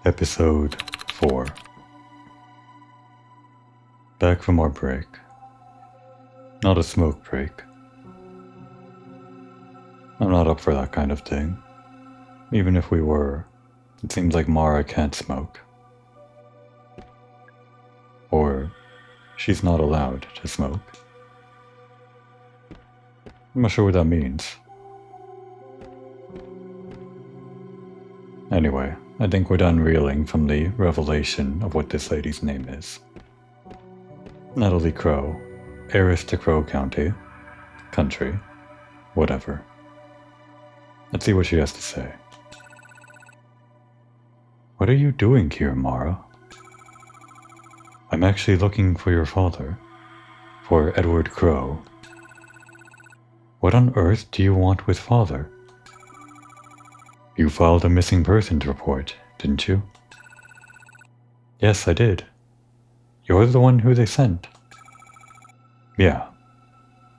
Episode 4. Back from our break. Not a smoke break. I'm not up for that kind of thing. Even if we were, it seems like Mara can't smoke. Or she's not allowed to smoke. I'm not sure what that means. Anyway, I think we're done reeling from the revelation of what this lady's name is. Natalie Crow, heiress to Crow County, country, whatever. Let's see what she has to say. What are you doing here, Mara? I'm actually looking for your father, for Edward Crow. What on earth do you want with father? You filed a missing persons report, didn't you? Yes, I did. You're the one who they sent. Yeah.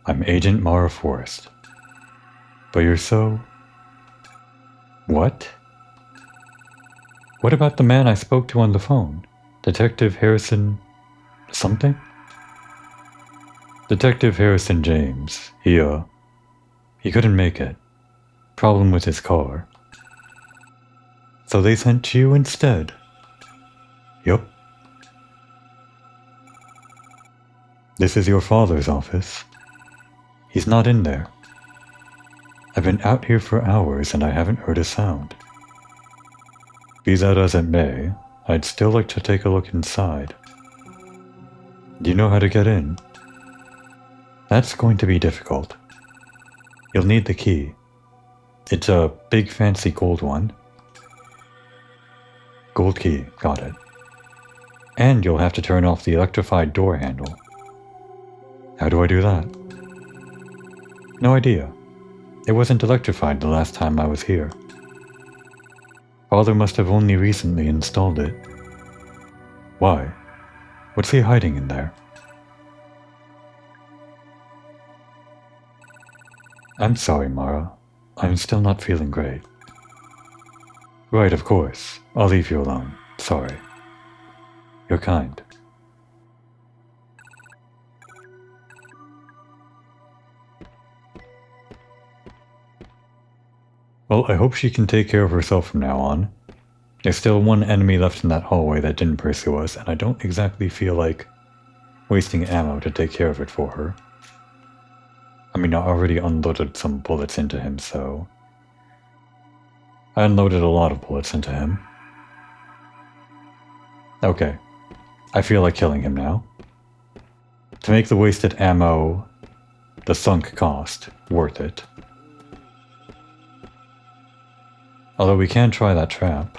I'm Agent Mara Forrest. But you're so... What? What about the man I spoke to on the phone? Detective Harrison... something? Detective Harrison James. He couldn't make it. Problem with his car. So they sent you instead? Yup. This is your father's office. He's not in there. I've been out here for hours and I haven't heard a sound. Be that as it may, I'd still like to take a look inside. Do you know how to get in? That's going to be difficult. You'll need the key. It's a big fancy gold one. Gold key, got it. And you'll have to turn off the electrified door handle. How do I do that? No idea. It wasn't electrified the last time I was here. Father must have only recently installed it. Why? What's he hiding in there? I'm sorry, Mara. I'm still not feeling great. Right, of course. I'll leave you alone. Sorry. You're kind. Well, I hope she can take care of herself from now on. There's still one enemy left in that hallway that didn't pursue us, and I don't exactly feel like wasting ammo to take care of it for her. I mean, I already unloaded some bullets into him, so... I unloaded a lot of bullets into him. Okay. I feel like killing him now. To make the wasted ammo, the sunk cost, worth it. Although we can try that trap.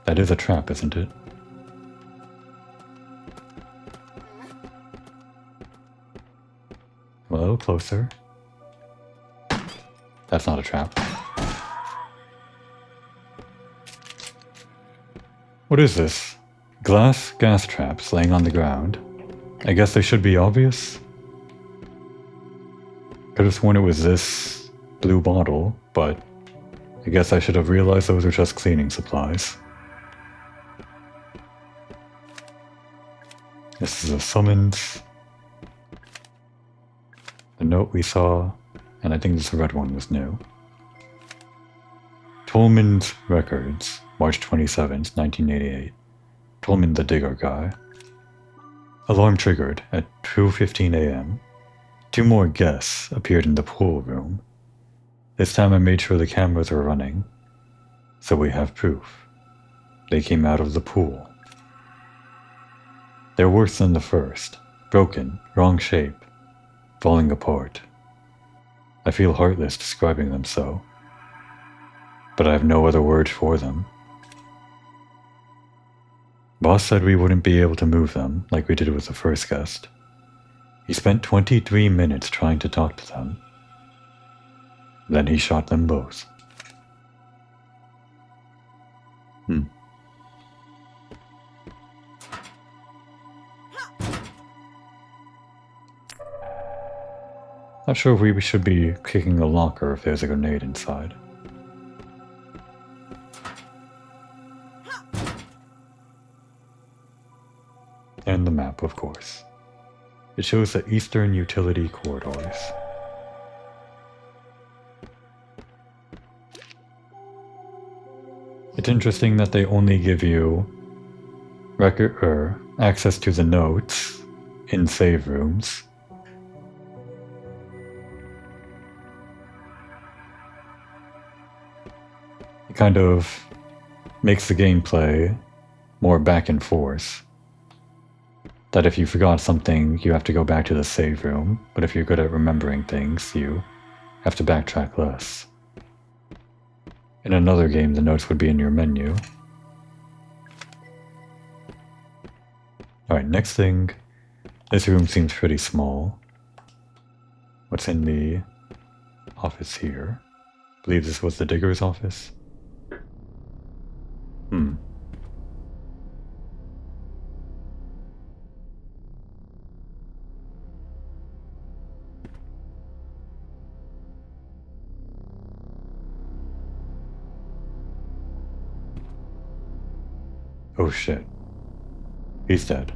That is a trap, isn't it? A little closer. That's not a trap. What is this? Glass gas traps laying on the ground. I guess they should be obvious? Could have sworn it was this blue bottle, but I guess I should have realized those were just cleaning supplies. This is a summons. The note we saw, and I think this red one was new. Tolman's Records, March 27th, 1988. Tolman the Digger guy. Alarm triggered at 2:15 a.m. 2 more guests appeared in the pool room. This time I made sure the cameras were running, so we have proof. They came out of the pool. They're worse than the first. Broken, wrong shape, falling apart. I feel heartless describing them so, but I have no other word for them. Boss said we wouldn't be able to move them like we did with the first guest. He spent 23 minutes trying to talk to them. Then he shot them both. Not sure if we should be kicking a locker if there's a grenade inside. And the map, of course. It shows the Eastern Utility Corridors. It's interesting that they only give you access to the notes in save rooms. It kind of makes the gameplay more back and forth. That if you forgot something, you have to go back to the save room, but if you're good at remembering things, you have to backtrack less. In another game, the notes would be in your menu. Alright, next thing. This room seems pretty small. What's in the office here? I believe this was the digger's office. Oh shit. He's dead.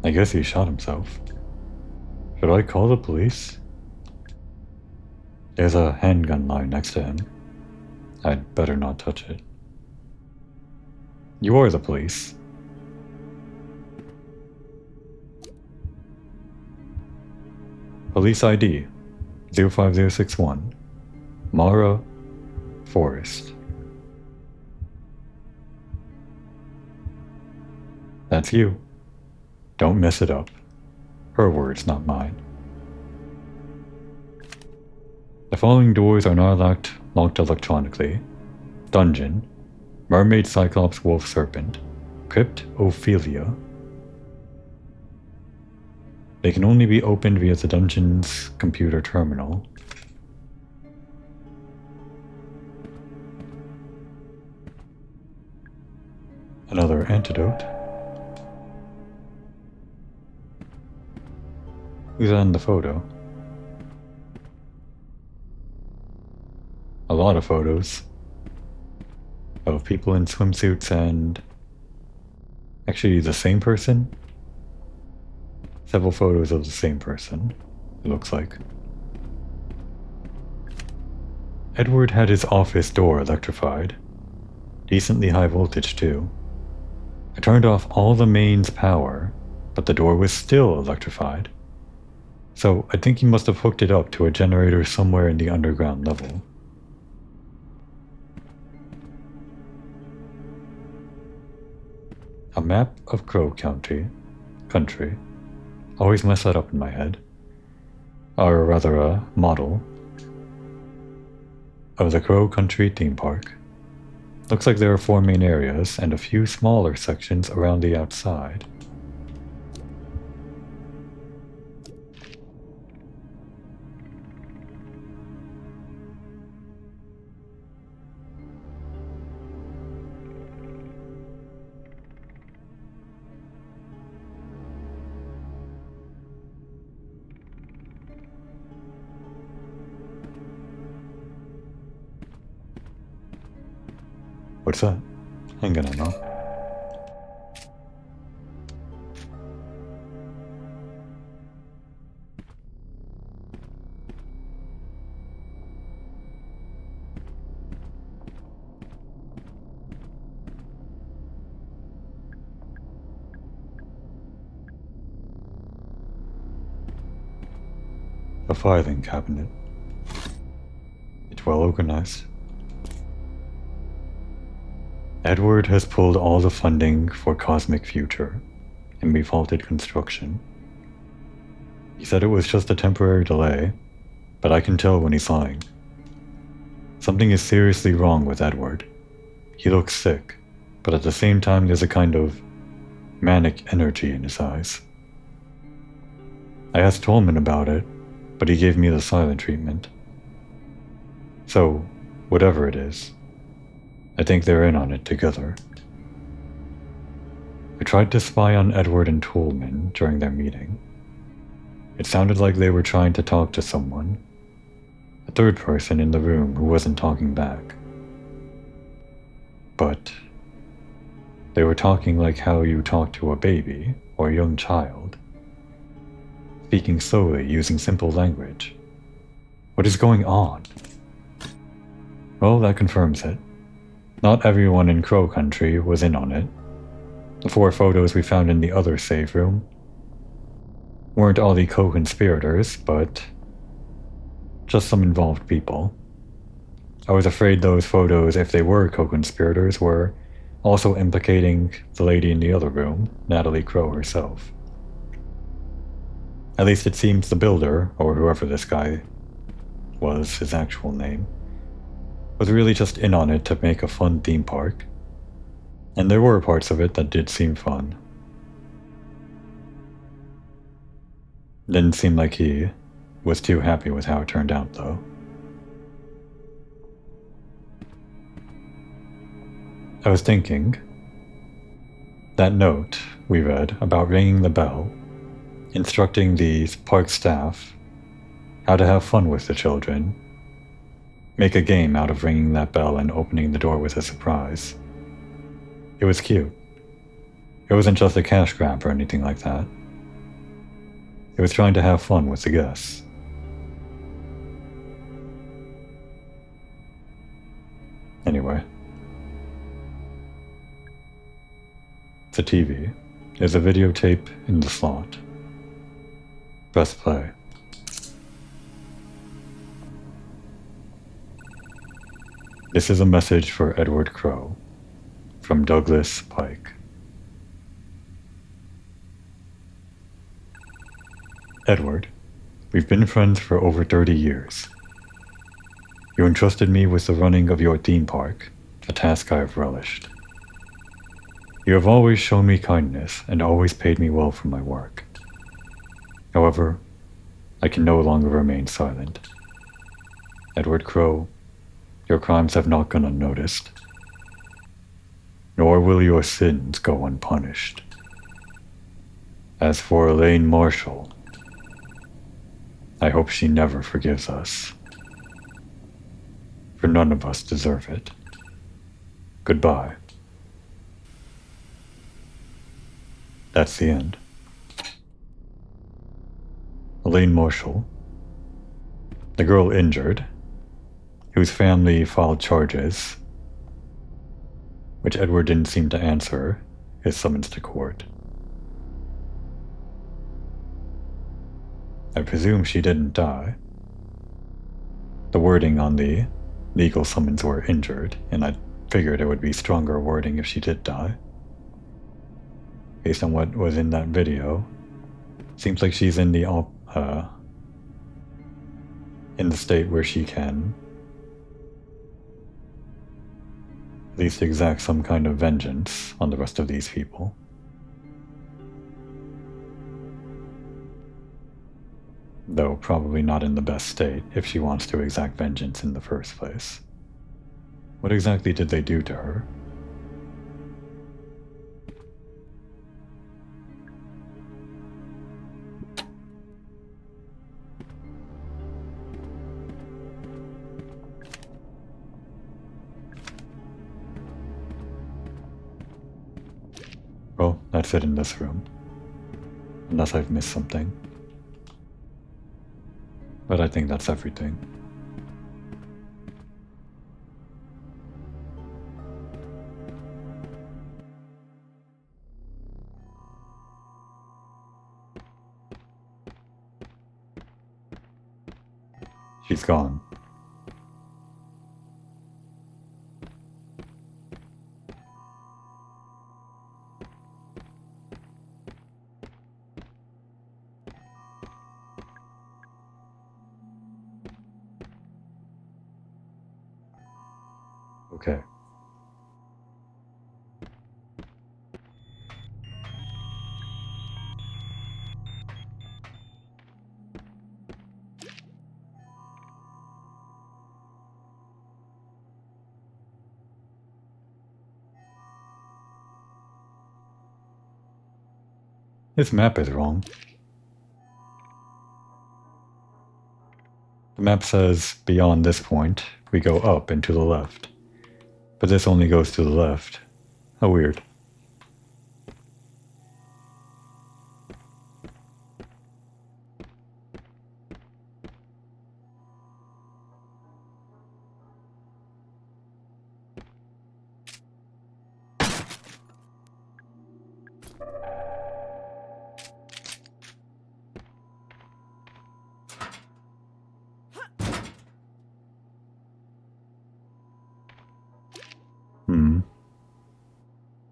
I guess he shot himself. Should I call the police? There's a handgun lying next to him. I'd better not touch it. You are the police. Police ID 05061 Mara Forest. That's you. Don't mess it up. Her words, not mine. The following doors are not locked electronically. Dungeon. Mermaid Cyclops Wolf Serpent. Crypt Ophelia. They can only be opened via the dungeon's computer terminal. Another antidote. Who's on the photo? A lot of photos of people in swimsuits and actually the same person? Several photos of the same person, it looks like. Edward had his office door electrified. Decently high voltage too. I turned off all the mains power, but the door was still electrified. So I think he must have hooked it up to a generator somewhere in the underground level. A map of Crow country. Always mess that up in my head. Or rather a model of the Crow Country theme park. Looks like there are 4 main areas and a few smaller sections around the outside. What's that? I'm gonna know. A filing cabinet. It's well organized. Edward has pulled all the funding for Cosmic Future and defaulted construction. He said it was just a temporary delay, but I can tell when he's lying. Something is seriously wrong with Edward. He looks sick, but at the same time there's a kind of manic energy in his eyes. I asked Tolman about it, but he gave me the silent treatment. So, whatever it is, I think they're in on it together. I tried to spy on Edward and Toolman during their meeting. It sounded like they were trying to talk to someone, a third person in the room who wasn't talking back. But they were talking like how you talk to a baby or a young child, speaking slowly using simple language. What is going on? Well, that confirms it. Not everyone in Crow Country was in on it. The 4 photos we found in the other save room weren't all the co-conspirators, but just some involved people. I was afraid those photos, if they were co-conspirators, were also implicating the lady in the other room, Natalie Crow herself. At least it seems the builder, or whoever this guy was, his actual name, was really just in on it to make a fun theme park. And there were parts of it that did seem fun. Didn't seem like he was too happy with how it turned out, though. I was thinking, that note we read about ringing the bell, instructing the park staff how to have fun with the children, make a game out of ringing that bell and opening the door with a surprise. It was cute. It wasn't just a cash grab or anything like that. It was trying to have fun with the guests. Anyway. It's a TV. There's a videotape in the slot. Press play. This is a message for Edward Crow, from Douglas Pike. Edward, we've been friends for over 30 years. You entrusted me with the running of your theme park, a task I have relished. You have always shown me kindness and always paid me well for my work. However, I can no longer remain silent. Edward Crow, your crimes have not gone unnoticed, nor will your sins go unpunished. As for Elaine Marshall, I hope she never forgives us, for none of us deserve it. Goodbye. That's the end. Elaine Marshall, the girl injured, whose family filed charges, which Edward didn't seem to answer his summons to court. I presume she didn't die. The wording on the legal summons were injured, and I figured it would be stronger wording if she did die. Based on what was in that video, seems like she's in the state where she can at least exact some kind of vengeance on the rest of these people. Though probably not in the best state if she wants to exact vengeance in the first place. What exactly did they do to her? Well, that's it in this room. Unless I've missed something. But I think that's everything. She's gone. Okay. This map is wrong. The map says beyond this point, we go up and to the left. But this only goes to the left. How weird.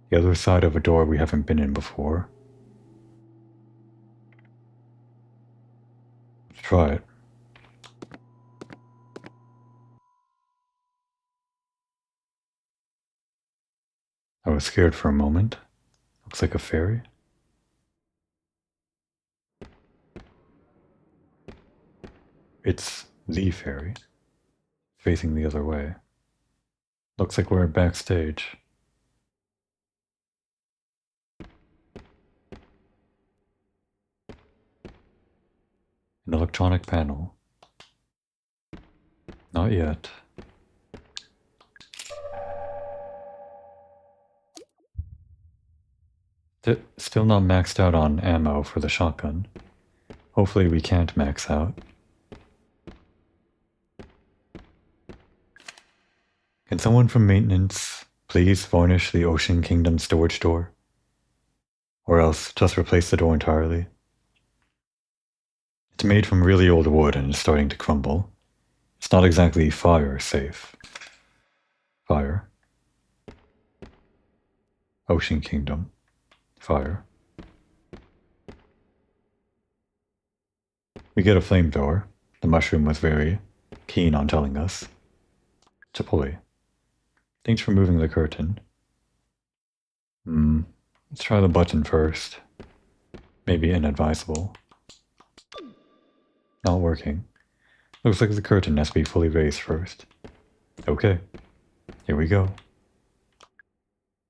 The other side of a door we haven't been in before. Let's try it. I was scared for a moment. Looks like a fairy. It's the fairy. Facing the other way. Looks like we're backstage. An electronic panel. Not yet. Still not maxed out on ammo for the shotgun. Hopefully we can't max out. Can someone from maintenance please varnish the Ocean Kingdom storage door? Or else just replace the door entirely? It's made from really old wood and is starting to crumble. It's not exactly fire safe. Fire. Ocean Kingdom. Fire. We get a flamethrower. The mushroom was very keen on telling us. Chipotle. Thanks for moving the curtain. Let's try the button first. Maybe inadvisable. Not working. Looks like the curtain has to be fully raised first. Okay. Here we go.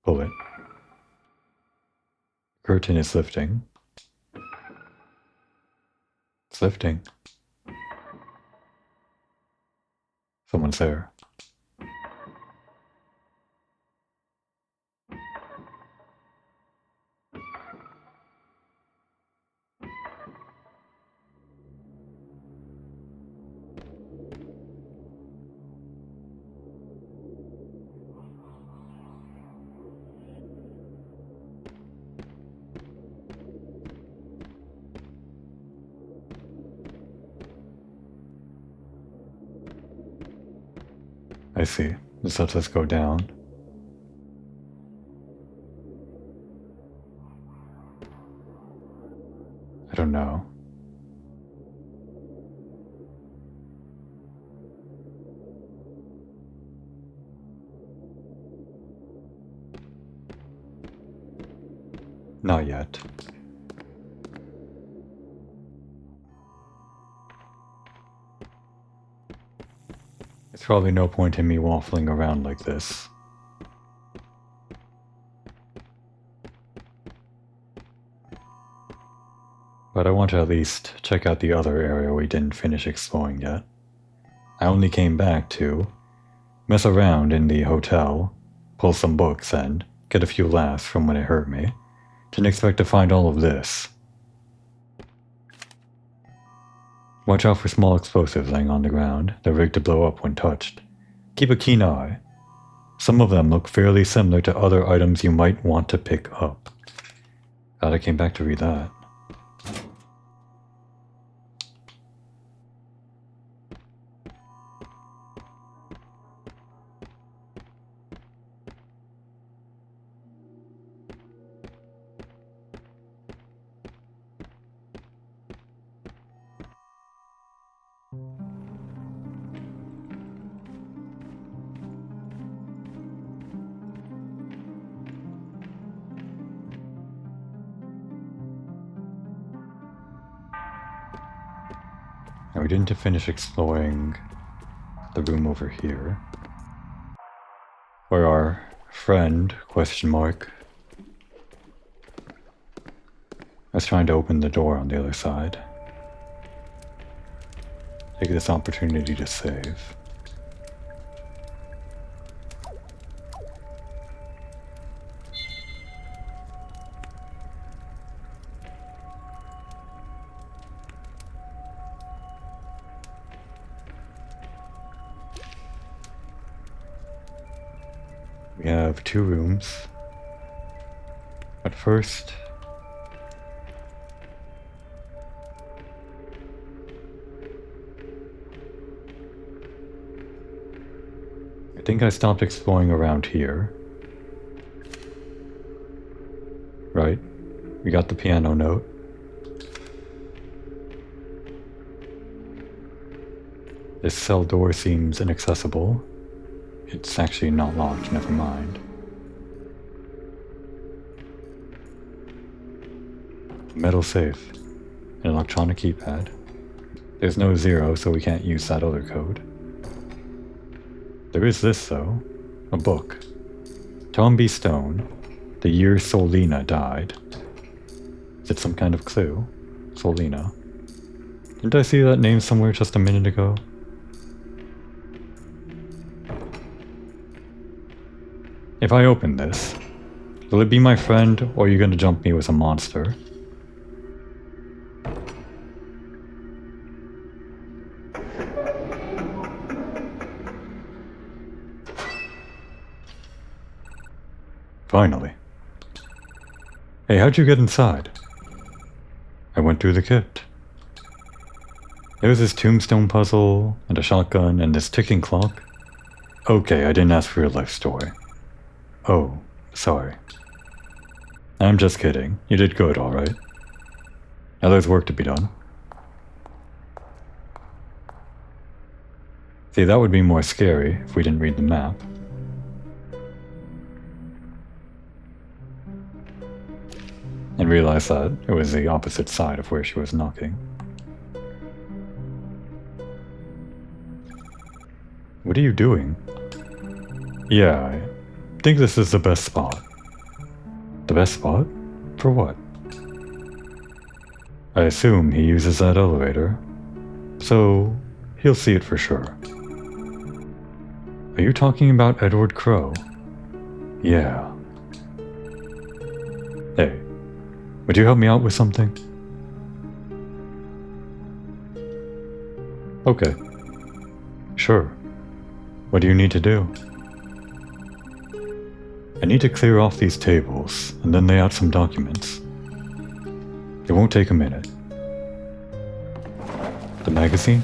Pull it. Curtain is lifting. It's lifting. Someone's there. I see. This lets us go down. I don't know. Not yet. There's probably no point in me waffling around like this. But I want to at least check out the other area we didn't finish exploring yet. I only came back to mess around in the hotel, pull some books, and get a few laughs from when it hurt me. Didn't expect to find all of this. Watch out for small explosives laying on the ground. They're rigged to blow up when touched. Keep a keen eye. Some of them look fairly similar to other items you might want to pick up. Glad I came back to read that. Now we didn't finish exploring the room over here. Where our friend, question mark, was trying to open the door on the other side. Take this opportunity to save. We have 2 rooms. But first, I think I stopped exploring around here. Right? We got the piano note. This cell door seems inaccessible. It's actually not locked, never mind. Metal safe. An electronic keypad. There's no 0, so we can't use that other code. There is this, though. A book. Tomby Stone. The year Solina died. Is it some kind of clue? Solina. Didn't I see that name somewhere just a minute ago? If I open this, will it be my friend, or are you gonna jump me with a monster? Finally. Hey, how'd you get inside? I went through the kit. There was this tombstone puzzle, and a shotgun, and this ticking clock. Okay, I didn't ask for your life story. Oh, sorry. I'm just kidding. You did good, alright. Now there's work to be done. See, that would be more scary if we didn't read the map. And realize that it was the opposite side of where she was knocking. What are you doing? Yeah, I think this is the best spot. The best spot? For what? I assume he uses that elevator, so he'll see it for sure. Are you talking about Edward Crowe? Yeah. Hey, would you help me out with something? Okay. Sure. What do you need to do? I need to clear off these tables, and then lay out some documents. It won't take a minute. The magazine?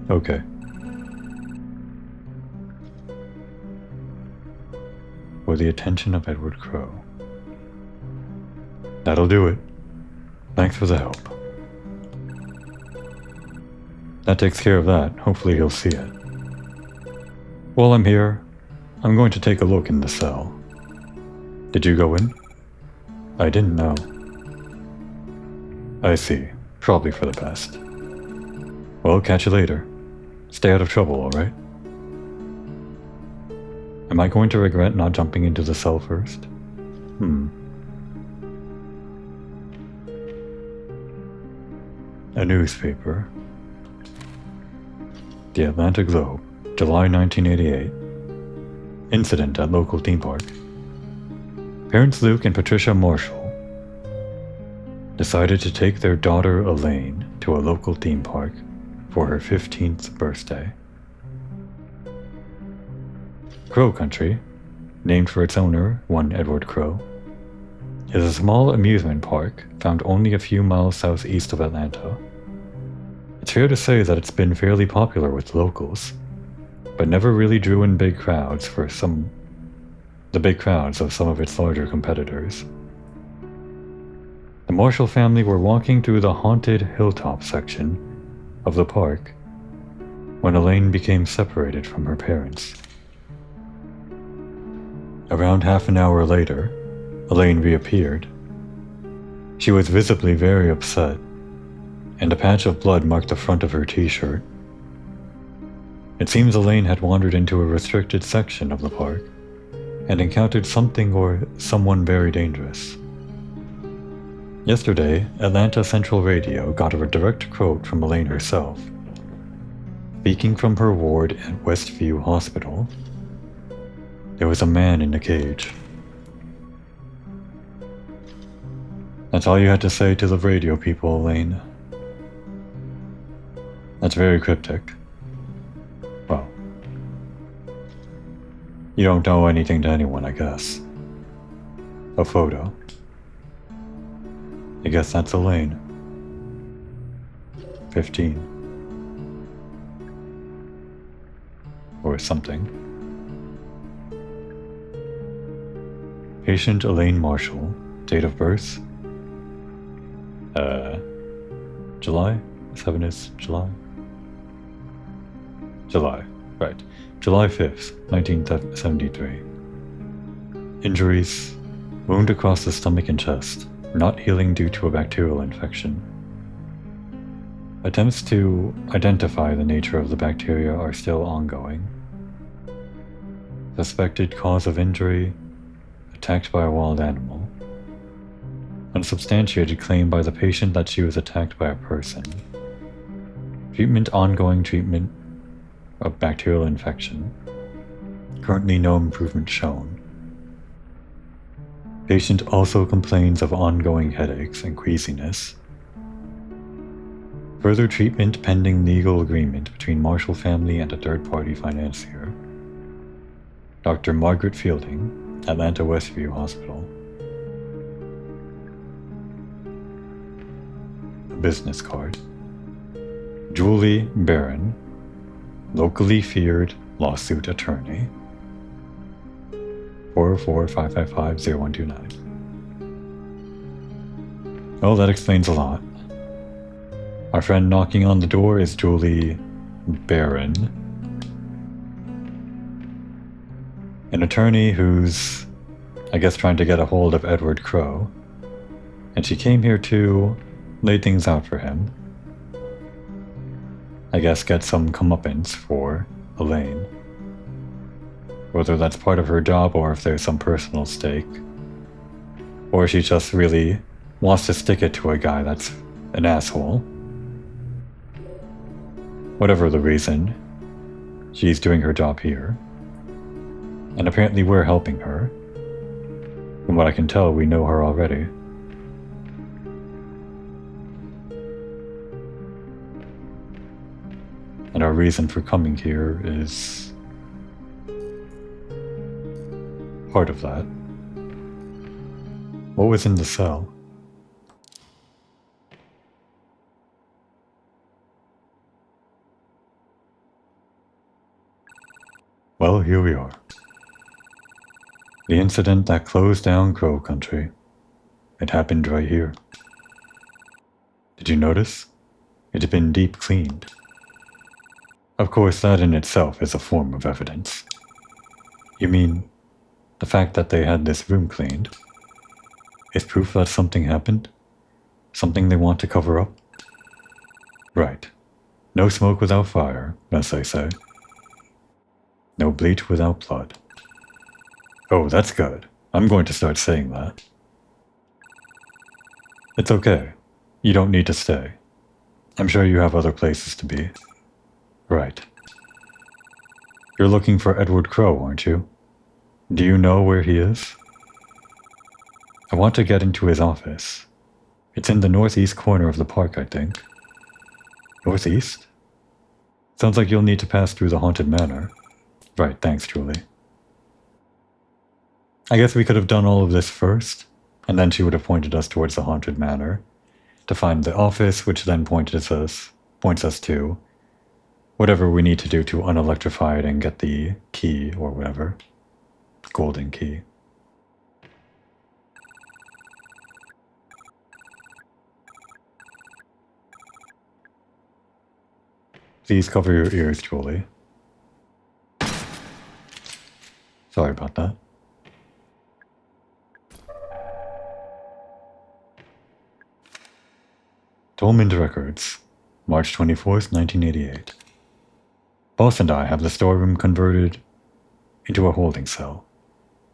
Okay. For the attention of Edward Crowe. That'll do it. Thanks for the help. That takes care of that. Hopefully he'll see it. While I'm here, I'm going to take a look in the cell. Did you go in? I didn't know. I see. Probably for the best. Well, catch you later. Stay out of trouble, alright? Am I going to regret not jumping into the cell first? A newspaper. The Atlanta Globe, July 1988. Incident at local theme park. Parents Luke and Patricia Marshall decided to take their daughter Elaine to a local theme park for her 15th birthday. Crow Country, named for its owner, one Edward Crowe, is a small amusement park found only a few miles southeast of Atlanta. It's fair to say that it's been fairly popular with locals, but never really drew in big crowds for the big crowds of some of its larger competitors. The Marshall family were walking through the haunted hilltop section of the park when Elaine became separated from her parents. Around half an hour later, Elaine reappeared. She was visibly very upset, and a patch of blood marked the front of her t-shirt. It seems Elaine had wandered into a restricted section of the park and encountered something or someone very dangerous. Yesterday, Atlanta Central Radio got a direct quote from Elaine herself. Speaking from her ward at Westview Hospital, there was a man in a cage. That's all you had to say to the radio people, Elaine. That's very cryptic. Well, you don't owe anything to anyone, I guess. A photo. I guess that's Elaine. 15. Or something. Patient Elaine Marshall. Date of birth? July? 7 is July? July, right. July 5th, 1973. Injuries: wound across the stomach and chest, not healing due to a bacterial infection. Attempts to identify the nature of the bacteria are still ongoing. Suspected cause of injury: attacked by a wild animal. Unsubstantiated claim by the patient that she was attacked by a person. Treatment: ongoing treatment of bacterial infection. Currently no improvement shown. Patient also complains of ongoing headaches and queasiness. Further treatment pending legal agreement between Marshall family and a third-party financier. Dr. Margaret Fielding, Atlanta Westview Hospital. A business card. Julie Barron, locally feared lawsuit attorney. 404-555-0129. Well, that explains a lot. Our friend knocking on the door is Julie Barron, an attorney who's, I guess, trying to get a hold of Edward Crow, and she came here to lay things out for him. I guess get some comeuppance for Elaine. Whether that's part of her job or if there's some personal stake. Or she just really wants to stick it to a guy that's an asshole. Whatever the reason, she's doing her job here. And apparently we're helping her. From what I can tell, we know her already. And our reason for coming here is part of that. What was in the cell? Well, here we are. The incident that closed down Crow Country. It happened right here. Did you notice? It had been deep cleaned. Of course, that in itself is a form of evidence. You mean, the fact that they had this room cleaned is proof that something happened? Something they want to cover up? Right. No smoke without fire, as they say. No bleach without blood. Oh, that's good. I'm going to start saying that. It's okay. You don't need to stay. I'm sure you have other places to be. Right. You're looking for Edward Crow, aren't you? Do you know where he is? I want to get into his office. It's in the northeast corner of the park, I think. Northeast? Sounds like you'll need to pass through the haunted manor. Right, thanks, Julie. I guess we could have done all of this first, and then she would have pointed us towards the haunted manor to find the office, which then points us to whatever we need to do to unelectrify it and get the key or whatever. Golden key. Please cover your ears, Julie. Sorry about that. Tolman Records, March 24th, 1988. Boss and I have the storeroom converted into a holding cell.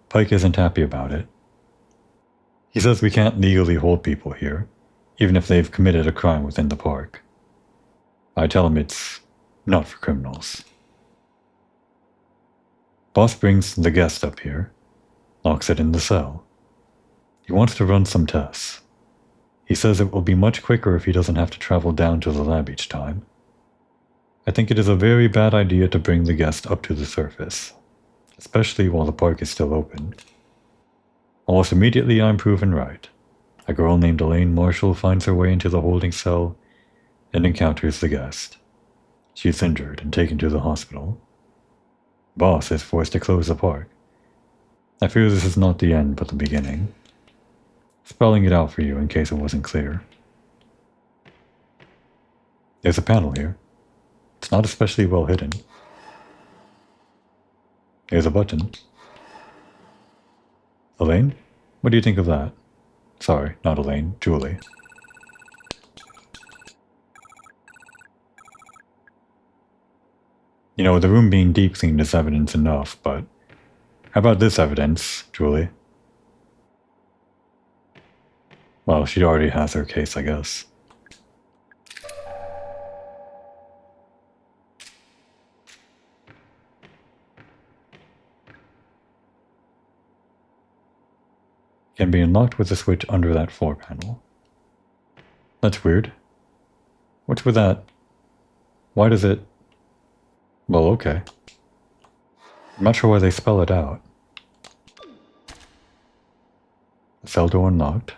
Pike isn't happy about it. He says we can't legally hold people here, even if they've committed a crime within the park. I tell him it's not for criminals. Boss brings the guest up here, locks it in the cell. He wants to run some tests. He says it will be much quicker if he doesn't have to travel down to the lab each time. I think it is a very bad idea to bring the guest up to the surface, especially while the park is still open. Almost immediately I'm proven right. A girl named Elaine Marshall finds her way into the holding cell and encounters the guest. She is injured and taken to the hospital. Boss is forced to close the park. I fear this is not the end but the beginning. Spelling it out for you in case it wasn't clear. There's a panel here. It's not especially well hidden. There's a button. Elaine? What do you think of that? Sorry, not Elaine, Julie. You know, the room being deep cleaned is evidence enough, but how about this evidence, Julie? Well, she already has her case, I guess. Can be unlocked with a switch under that floor panel. That's weird. What's with that? Why does it... Well, okay. I'm not sure why they spell it out. The cell door unlocked.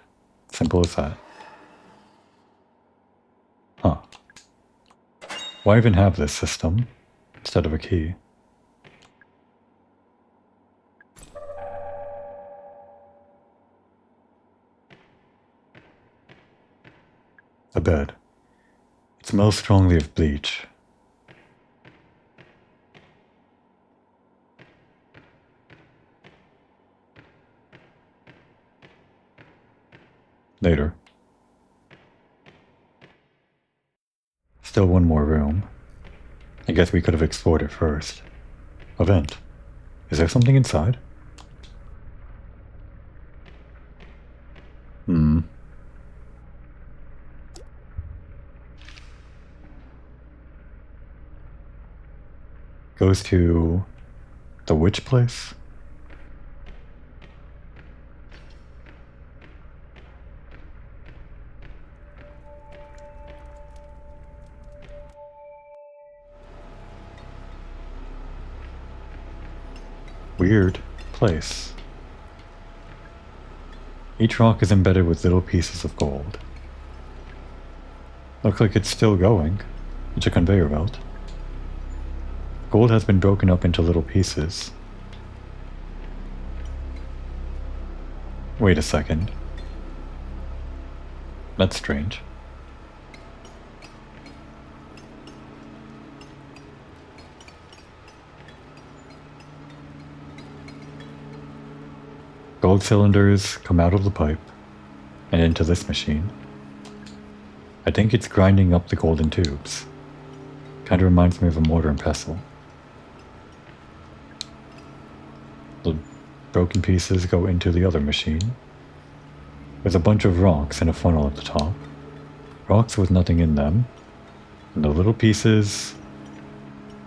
Simple as that. Huh. Why even have this system instead of a key? A bed. It smells strongly of bleach. Later. Still one more room. I guess we could have explored it first. A vent. Is there something inside? Goes to the witch place? Weird place. Each rock is embedded with little pieces of gold. Looks like it's still going. It's a conveyor belt. Gold has been broken up into little pieces. Wait a second. That's strange. Gold cylinders come out of the pipe and into this machine. I think it's grinding up the golden tubes. Kinda reminds me of a mortar and pestle. The broken pieces go into the other machine. There's a bunch of rocks and a funnel at the top. Rocks with nothing in them. And the little pieces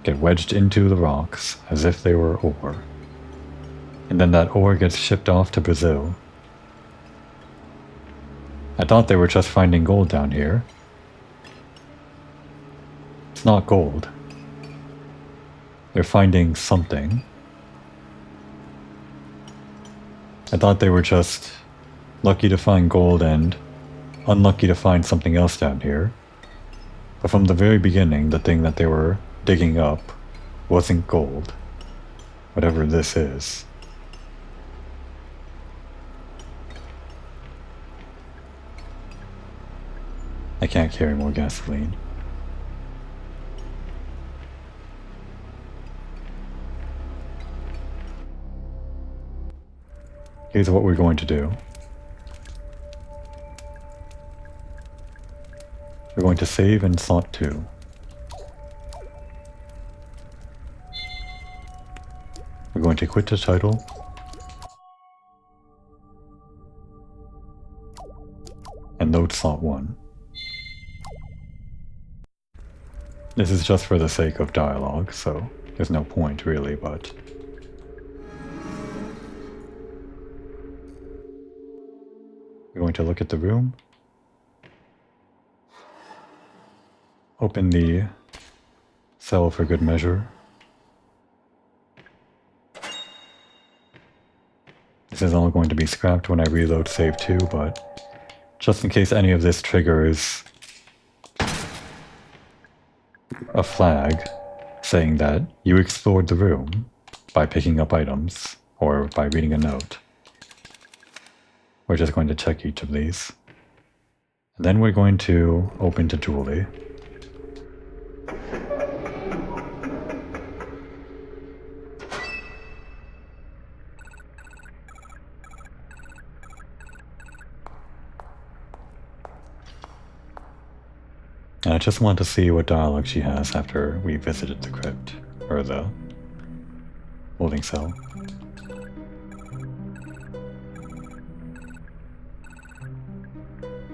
get wedged into the rocks as if they were ore. And then that ore gets shipped off to Brazil. I thought they were just finding gold down here. It's not gold. They're finding something. I thought they were just lucky to find gold and unlucky to find something else down here. But from the very beginning, the thing that they were digging up wasn't gold. Whatever this is. I can't carry more gasoline. Here's what we're going to do. We're going to save in slot 2. We're going to quit the title. slot 1. This is just for the sake of dialogue, so there's no point really, but... We're going to look at the room. Open the cell for good measure. This is all going to be scrapped when I reload save 2, but just in case any of this triggers a flag saying that you explored the room by picking up items or by reading a note. We're just going to check each of these. And then we're going to open to Julie. And I just want to see what dialogue she has after we visited the crypt, or the holding cell.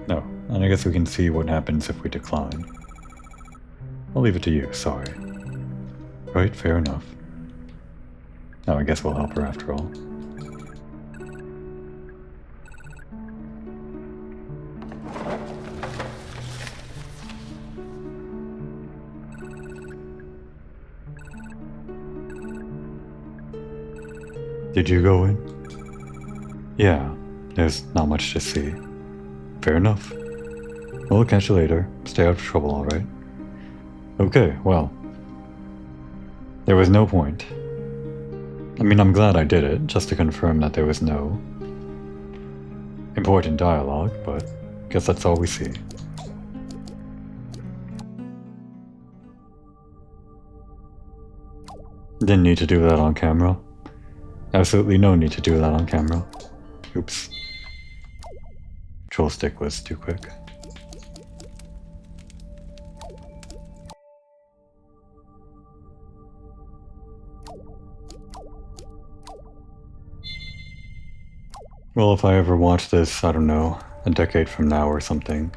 No, and I guess we can see what happens if we decline. I'll leave it to you, sorry. Right, fair enough. Now I guess we'll help her after all. Did you go in? Yeah, there's not much to see. Fair enough. We'll catch you later. Stay out of trouble, alright? Okay, well. There was no point. I mean, I'm glad I did it, just to confirm that there was no important dialogue, but guess that's all we see. Didn't need to do that on camera. Absolutely no need to do that on camera. Oops. Control stick was too quick. Well, if I ever watch this, I don't know, a decade from now or something,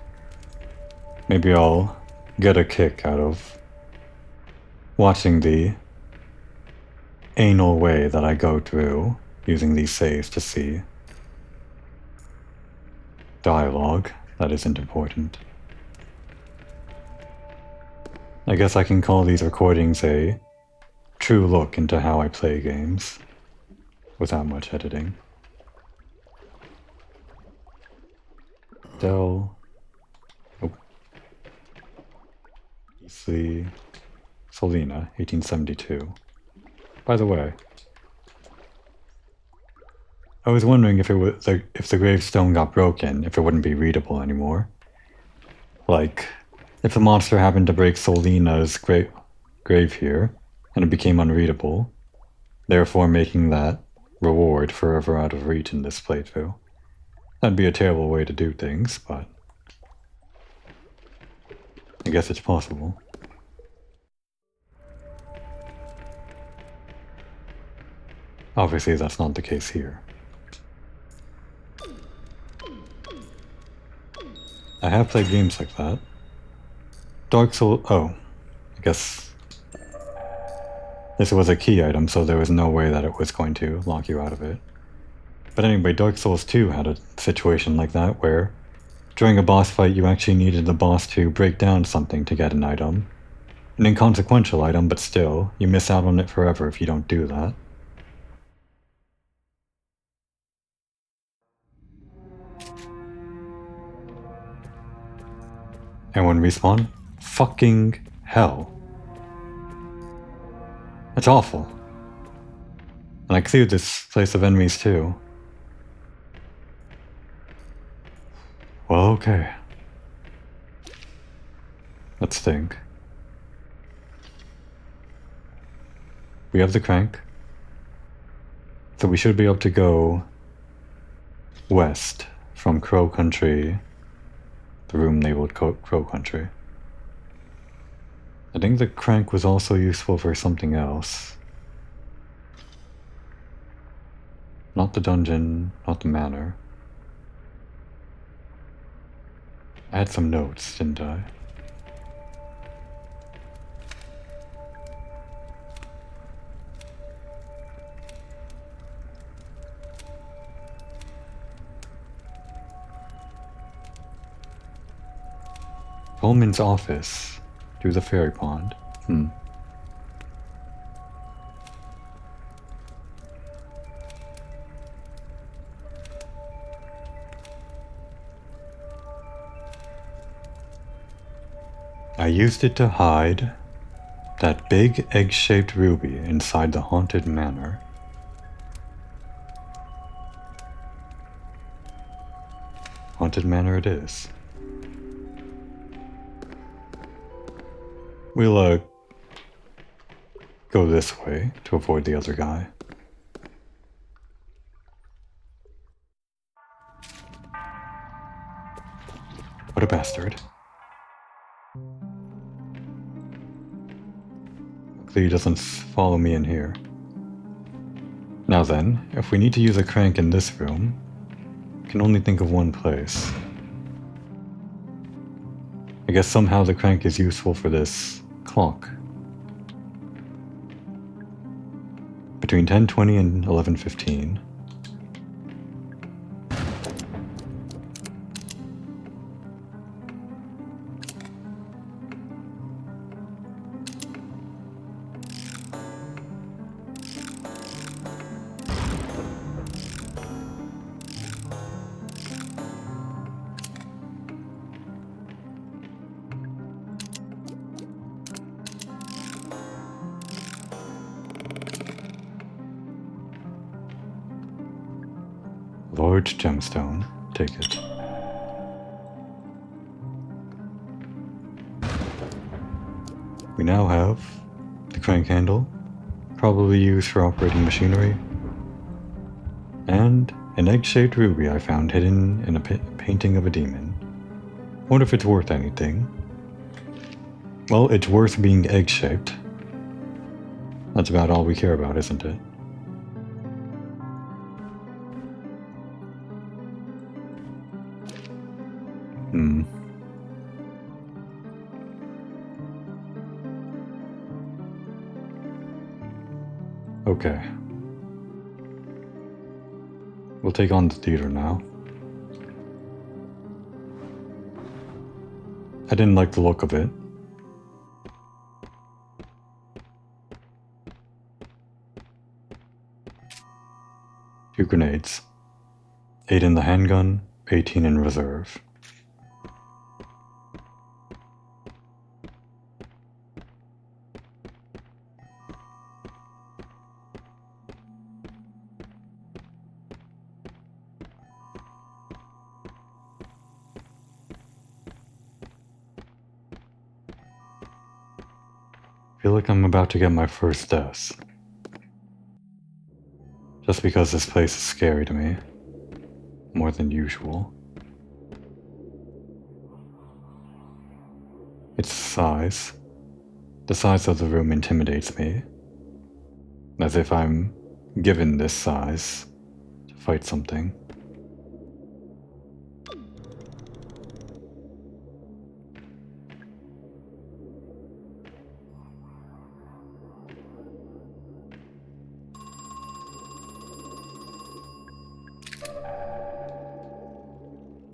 maybe I'll get a kick out of watching the anal way that I go through using these saves to see dialogue that isn't important. I guess I can call these recordings a true look into how I play games without much editing. Dell. Oh. Beasley. Solina, 1872. By the way, I was wondering if it was if the gravestone got broken, if it wouldn't be readable anymore. Like, if the monster happened to break Solina's grave here, and it became unreadable, therefore making that reward forever out of reach in this playthrough. That'd be a terrible way to do things, but I guess it's possible. Obviously, that's not the case here. I have played games like that. Dark Souls... Oh, I guess this was a key item, so there was no way that it was going to lock you out of it. But anyway, Dark Souls 2 had a situation like that, where during a boss fight you actually needed the boss to break down something to get an item. An inconsequential item, but still, you miss out on it forever if you don't do that. And when respawn? Fucking hell. That's awful. And I cleared this place of enemies too. Well, okay. Let's think. We have the crank. So we should be able to go west from Crow Country. The room labeled Crow Country. I think the crank was also useful for something else. Not the dungeon, not the manor. I had some notes, didn't I? Pullman's office. To the fairy pond. I used it to hide that big egg-shaped ruby inside the haunted manor. Haunted manor it is. We'll, go this way to avoid the other guy. What a bastard. Luckily he doesn't follow me in here. Now then, if we need to use a crank in this room, I can only think of one place. I guess somehow the crank is useful for this clock. Between 10:20 and 11:15. Large gemstone. Take it. We now have the crank handle, probably used for operating machinery, and an egg-shaped ruby I found hidden in a painting of a demon. Wonder if it's worth anything. Well, it's worth being egg-shaped. That's about all we care about, isn't it? Okay. We'll take on the theater now. I didn't like the look of it. Two grenades. 8 in the handgun, 18 in reserve. I feel like I'm about to get my first death. Just because this place is scary to me. More than usual. Its size. The size of the room intimidates me. As if I'm given this size to fight something.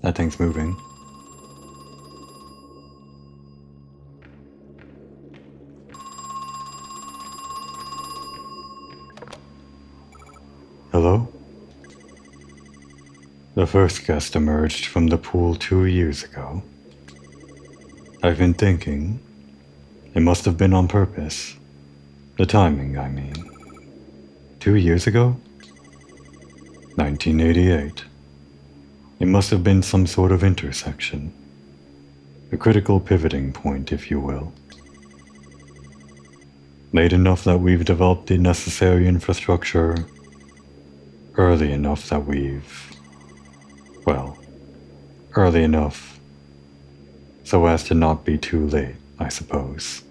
That thing's moving. Hello? The first guest emerged from the pool 2 years ago. I've been thinking, it must have been on purpose. The timing, I mean. 2 years ago? 1988. It must have been some sort of intersection. A critical pivoting point, if you will. Late enough that we've developed the necessary infrastructure. Early enough that early enough so as to not be too late, I suppose.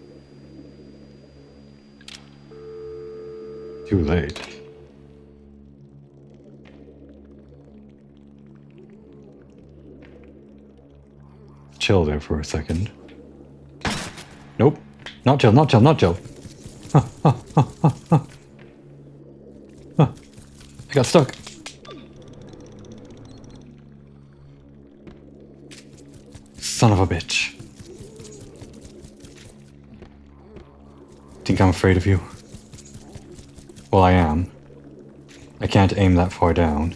Too late. chill there for a second. Nope. Not chill, not chill, not chill. I got stuck. Son of a bitch. Think I'm afraid of you? Well, I am. I can't aim that far down.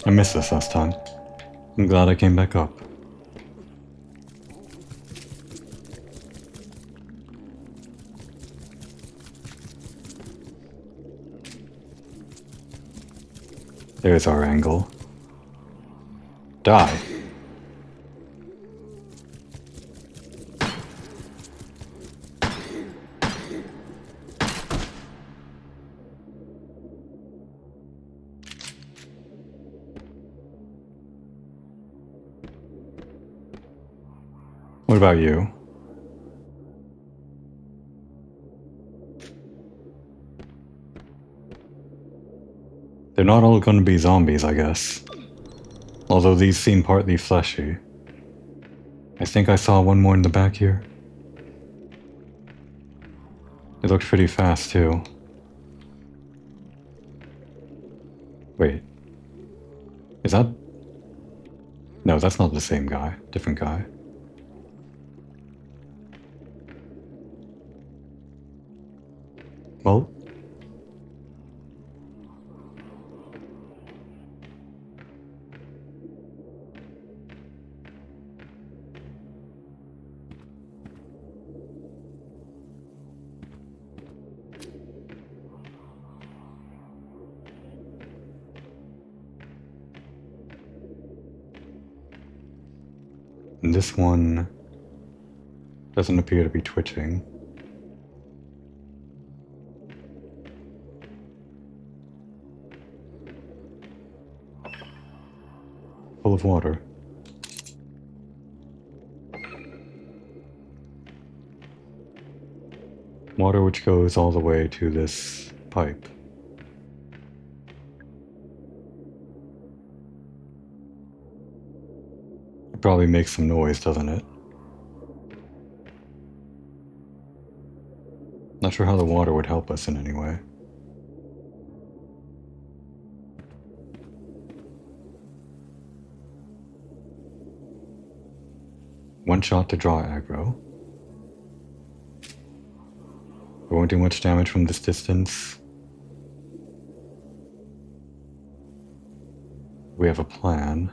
I missed this last time. I'm glad I came back up. There's our angle. Die. What about you? They're not all gonna be zombies, I guess. Although these seem partly fleshy. I think I saw one more in the back here. It looked pretty fast, too. Wait. Is that... No, that's not the same guy. Different guy. Well... And this one doesn't appear to be twitching. Full of water. Water which goes all the way to this pipe. It probably makes some noise, doesn't it? Not sure how the water would help us in any way. One shot to draw aggro. We won't do much damage from this distance. We have a plan.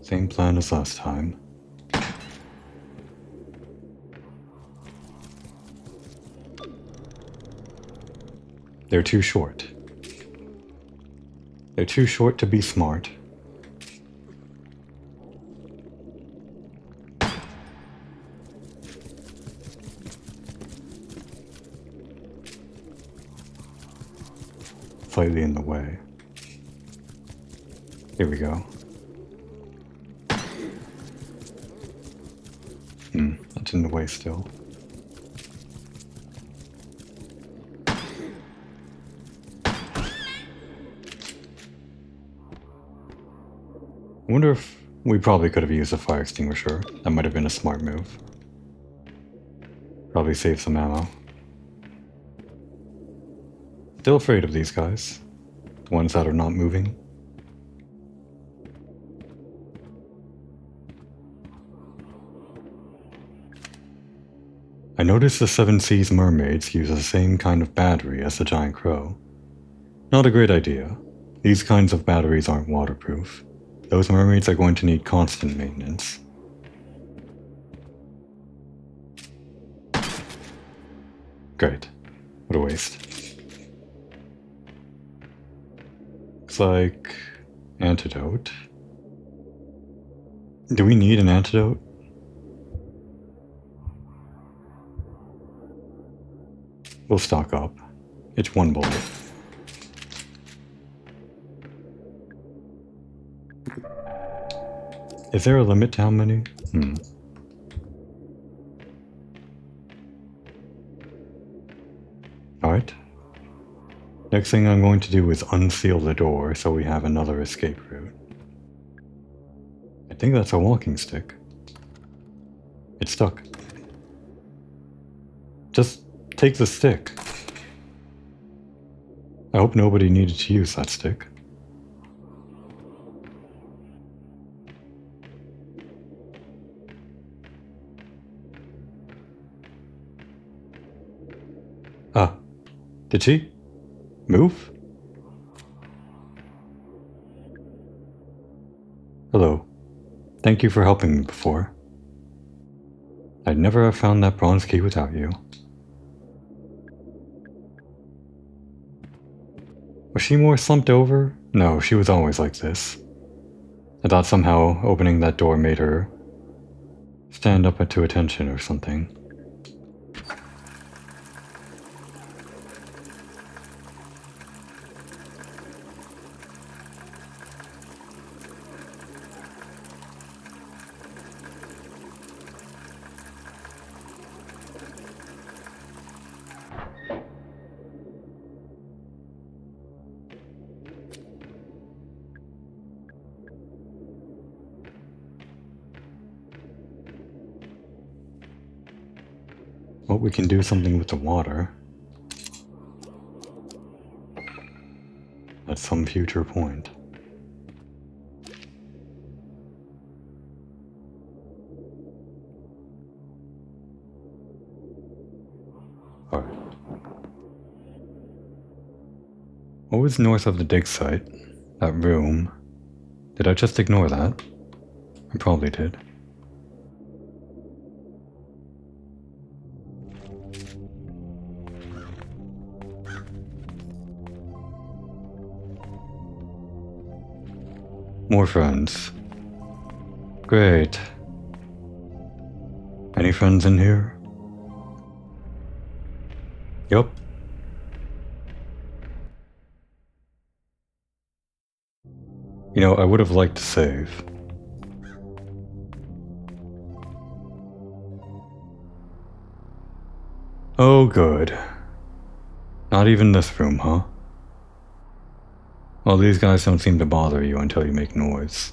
Same plan as last time. They're too short. They're too short to be smart. Slightly in the way. Here we go. That's in the way still. I wonder if we probably could have used a fire extinguisher. That might have been a smart move. Probably save some ammo. Still afraid of these guys. The ones that are not moving. I noticed the Seven Seas mermaids use the same kind of battery as the giant crow. Not a great idea. These kinds of batteries aren't waterproof. Those mermaids are going to need constant maintenance. Great. What a waste. Looks like... antidote. Do we need an antidote? We'll stock up. It's one bullet. Is there a limit to how many? Next thing I'm going to do is unseal the door so we have another escape route. I think that's a walking stick. It's stuck. Just take the stick. I hope nobody needed to use that stick. Ah, did she move? Hello. Thank you for helping me before. I'd never have found that bronze key without you. Was she more slumped over? No, she was always like this. I thought somehow opening that door made her stand up to attention or something. Well, we can do something with the water. At some future point. Alright. What was north of the dig site? That room. Did I just ignore that? I probably did. More friends. Great. Any friends in here? Yup. You know, I would have liked to save. Oh, good. Not even this room, huh? Well, these guys don't seem to bother you until you make noise.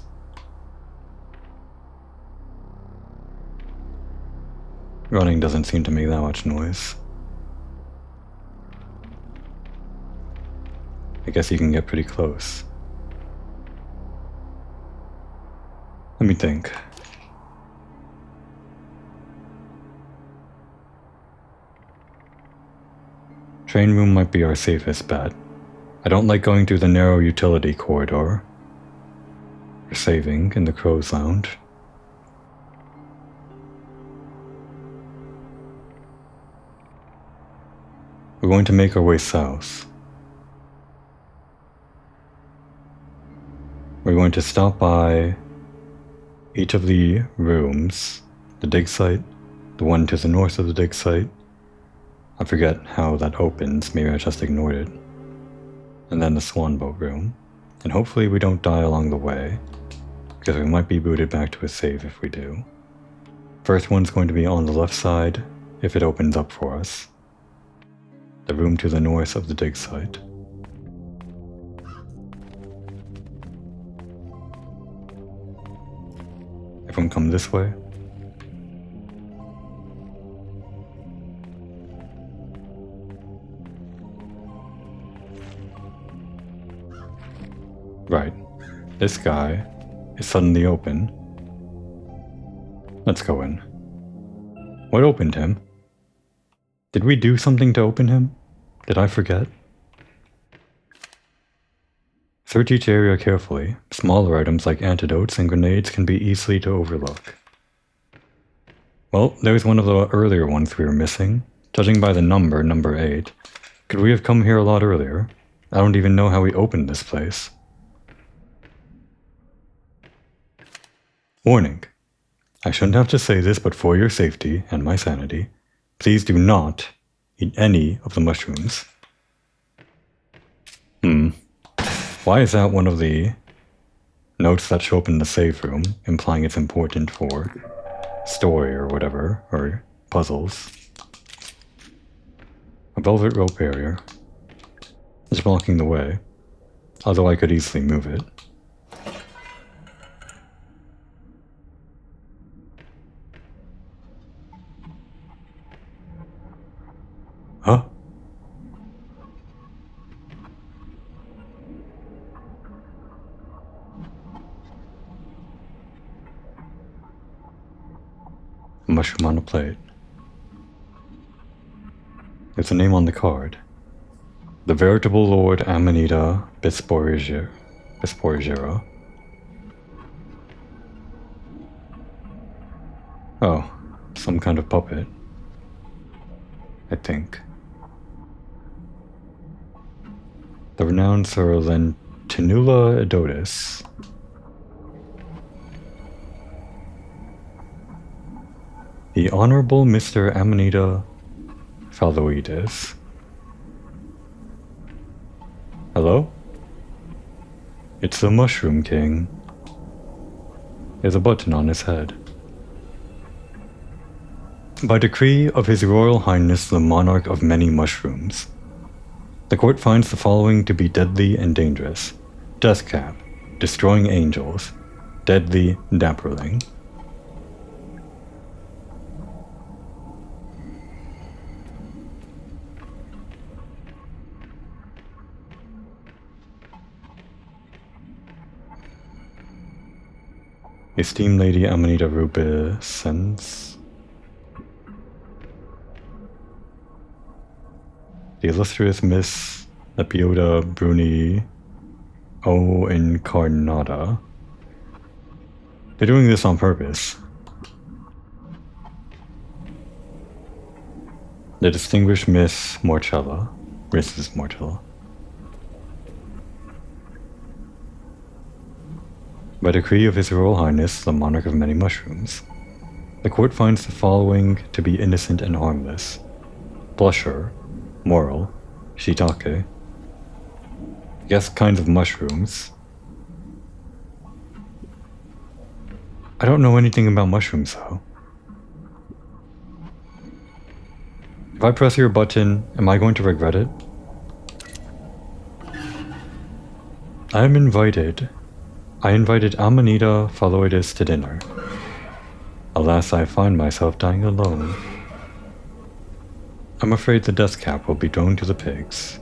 Running doesn't seem to make that much noise. I guess you can get pretty close. Let me think. Train room might be our safest bet. I don't like going through the narrow utility corridor. We're saving in the crow's lounge. We're going to make our way south. We're going to stop by each of the rooms, the dig site, the one to the north of the dig site. I forget how that opens, maybe I just ignored it. And then the swan boat room. And hopefully we don't die along the way, because we might be booted back to a save if we do. First one's going to be on the left side, if it opens up for us. The room to the north of the dig site. Everyone come this way. Right. This guy is suddenly open. Let's go in. What opened him? Did we do something to open him? Did I forget? Search each area carefully. Smaller items like antidotes and grenades can be easily to overlook. Well, there's one of the earlier ones we were missing. Judging by the number 8. Could we have come here a lot earlier? I don't even know how we opened this place. Warning. I shouldn't have to say this, but for your safety and my sanity, please do not eat any of the mushrooms. Why is that one of the notes that show up in the save room, implying it's important for story or whatever, or puzzles? A velvet rope barrier. It's blocking the way, although I could easily move it. Huh? A mushroom on a plate. There's a name on the card. The veritable Lord Amanita Bisporigera. Oh, some kind of puppet. I think. The renowned Sir Lentinula Edotus. The Honorable Mr. Amanita Phaloides. Hello? It's the Mushroom King. There's a button on his head. By decree of His Royal Highness the Monarch of Many Mushrooms, the court finds the following to be deadly and dangerous. Death Cap, Destroying Angels, Deadly Dapperling. Esteemed Lady Amanita Rubicens. The illustrious Miss Lepiota Bruni O Incarnata. They're doing this on purpose. The distinguished Miss Morchella. Mrs. Morchella. By decree of His Royal Highness, the Monarch of Many Mushrooms, the court finds the following to be innocent and harmless. Blusher, Moral, Shiitake. Guess kinds of mushrooms. I don't know anything about mushrooms though. If I press your button, am I going to regret it? I invited Amanita Phaloides to dinner. Alas, I find myself dying alone. I'm afraid the death cap will be thrown to the pigs.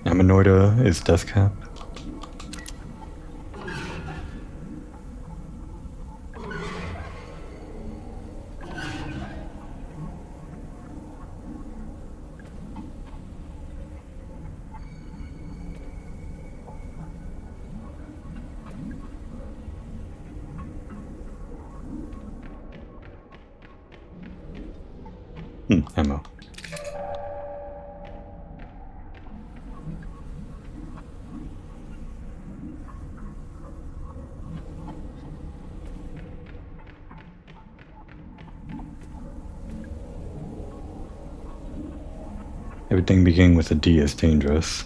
Amanoida is death cap? Ammo. Everything beginning with a D is dangerous.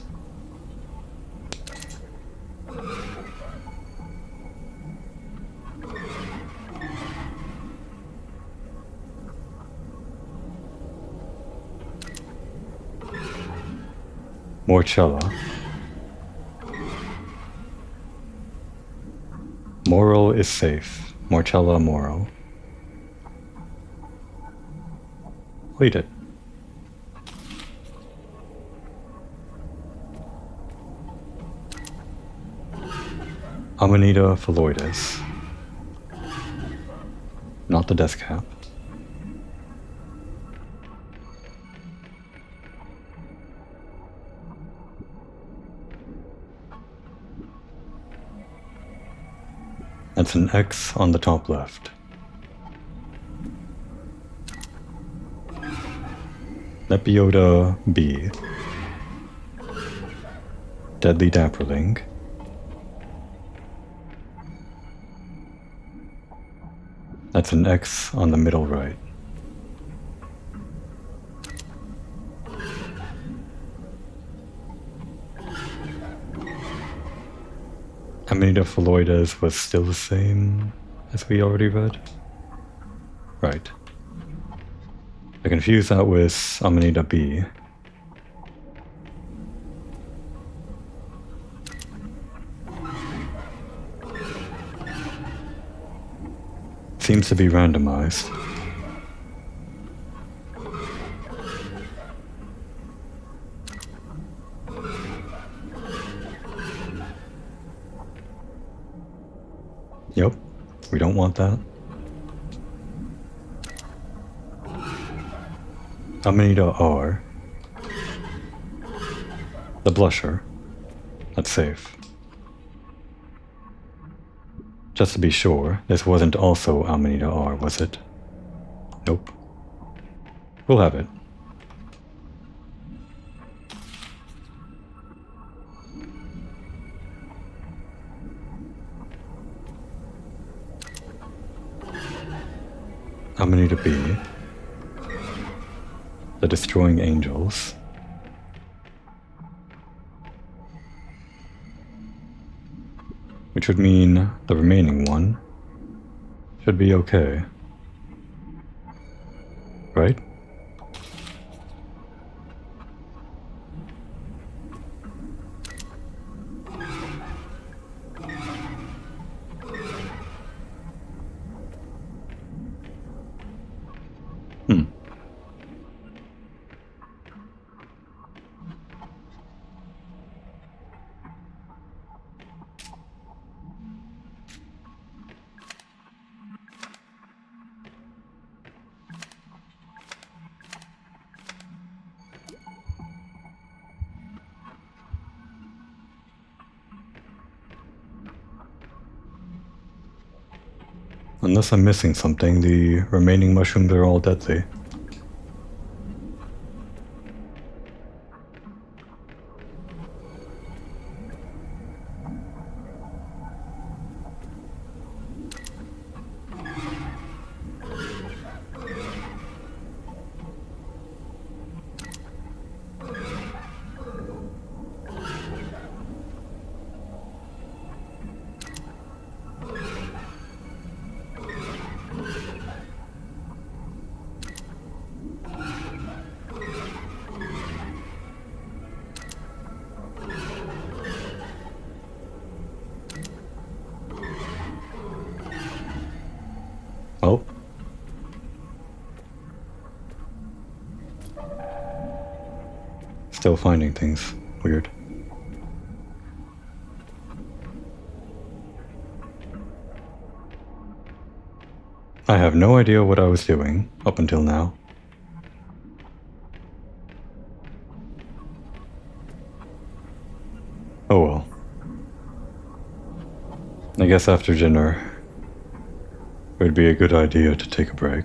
Morchella. Moral is safe. Morchella Moral. Read it. Amanita Phaloides. Not the death cap. That's an X on the top left. Lepiota B. Deadly Dapperling. That's an X on the middle right. Amanita Phaloides was still the same. as we already read? Right. I confuse that with Amanita B. Seems to be randomized. Yep, we don't want that. Amanita R. The blusher. That's safe. Just to be sure, this wasn't also Amanita R, was it? Nope. We'll have it. Amanita B. The destroying angels. Which would mean the remaining one should be okay. Right? Unless I'm missing something, the remaining mushrooms are all deadly. Oh. Still finding things. Weird. I have no idea what I was doing up until now. Oh well. I guess after dinner, it would be a good idea to take a break.